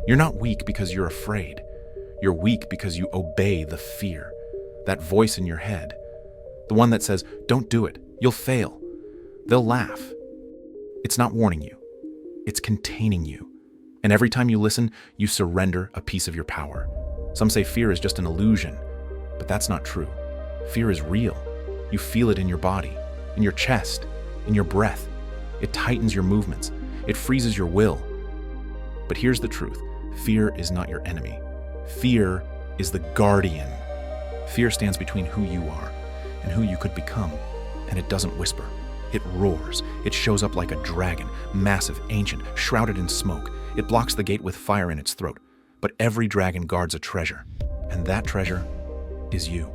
You're not weak because you're afraid. You're weak because you obey the fear, that voice in your head, the one that says, don't do it, you'll fail. They'll laugh. It's not warning you. It's containing you. And every time you listen, you surrender a piece of your power. Some say fear is just an illusion, but that's not true. Fear is real. You feel it in your body, in your chest, in your breath. It tightens your movements. It freezes your will. But here's the truth. Fear is not your enemy. Fear is the guardian. Fear stands between who you are and who you could become, and it doesn't whisper. It roars. It shows up like a dragon, massive, ancient, shrouded in smoke. It blocks the gate with fire in its throat. But every dragon guards a treasure, and that treasure is you.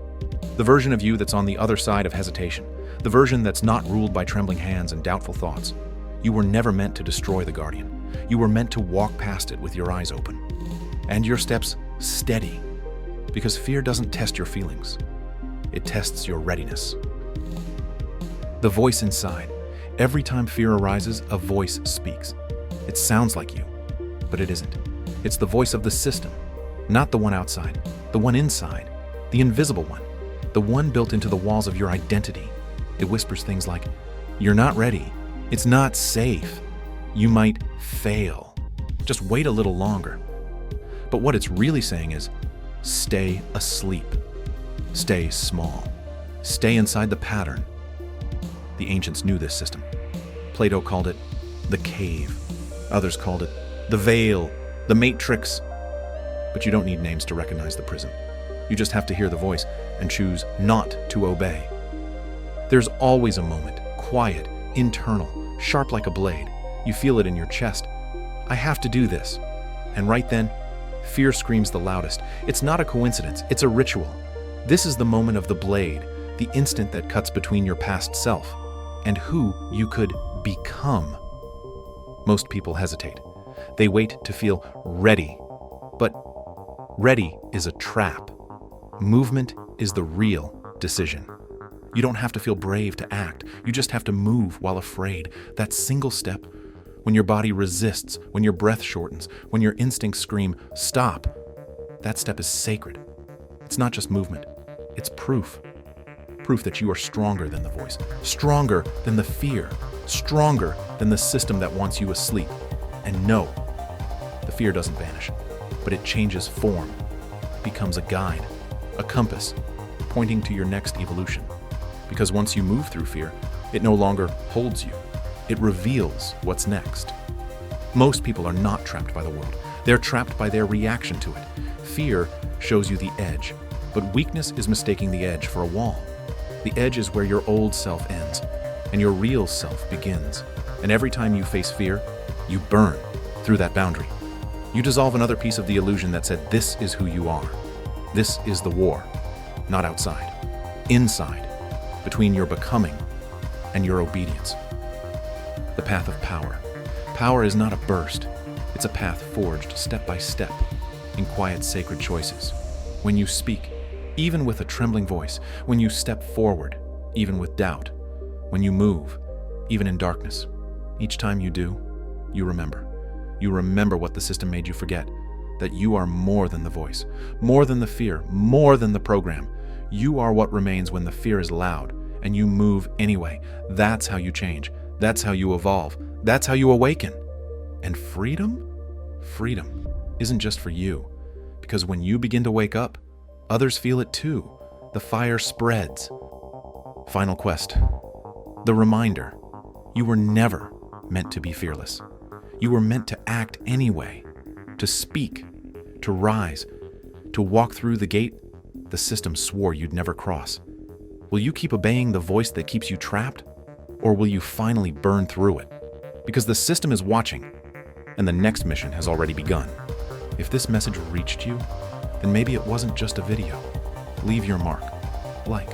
The version of you that's on the other side of hesitation. The version that's not ruled by trembling hands and doubtful thoughts. You were never meant to destroy the guardian. You were meant to walk past it with your eyes open. And your steps steady. Because fear doesn't test your feelings. It tests your readiness. The voice inside. Every time fear arises, a voice speaks. It sounds like you, but it isn't. It's the voice of the system, not the one outside, the one inside, the invisible one, the one built into the walls of your identity. It whispers things like, you're not ready. It's not safe. You might fail. Just wait a little longer. But what it's really saying is, stay asleep. Stay small. Stay inside the pattern. The ancients knew this system. Plato called it the cave. Others called it the veil, the matrix. But you don't need names to recognize the prison. You just have to hear the voice and choose not to obey. There's always a moment, quiet, internal, sharp like a blade. You feel it in your chest. I have to do this. And right then, fear screams the loudest. It's not a coincidence, it's a ritual. This is the moment of the blade, the instant that cuts between your past self and who you could become. Most people hesitate. They wait to feel ready. But ready is a trap. Movement is the real decision. You don't have to feel brave to act. You just have to move while afraid. That single step, when your body resists, when your breath shortens, when your instincts scream, stop, that step is sacred. It's not just movement. It's proof. Proof that you are stronger than the voice, stronger than the fear, stronger than the system that wants you asleep. And no, the fear doesn't vanish, but it changes form, becomes a guide, a compass, pointing to your next evolution. Because once you move through fear, it no longer holds you. It reveals what's next. Most people are not trapped by the world. They're trapped by their reaction to it. Fear shows you the edge, but weakness is mistaking the edge for a wall. The edge is where your old self ends, and your real self begins. And every time you face fear, you burn through that boundary. You dissolve another piece of the illusion that said, this is who you are. This is the war, not outside, inside, between your becoming and your obedience. The path of power. Power is not a burst. It's a path forged step by step in quiet, sacred choices. When you speak, even with a trembling voice, when you step forward, even with doubt, when you move, even in darkness, each time you do, you remember. You remember what the system made you forget, that you are more than the voice, more than the fear, more than the program. You are what remains when the fear is loud, and you move anyway. That's how you change. That's how you evolve. That's how you awaken. And freedom? Freedom isn't just for you, because when you begin to wake up, others feel it too. The fire spreads. Final quest. The reminder. You were never meant to be fearless. You were meant to act anyway, to speak, to rise, to walk through the gate the system swore you'd never cross. Will you keep obeying the voice that keeps you trapped, or will you finally burn through it? Because the system is watching, and the next mission has already begun. If this message reached you, then maybe it wasn't just a video. Leave your mark. Like.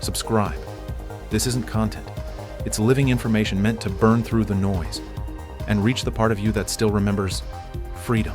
Subscribe. This isn't content. It's living information meant to burn through the noise and reach the part of you that still remembers freedom.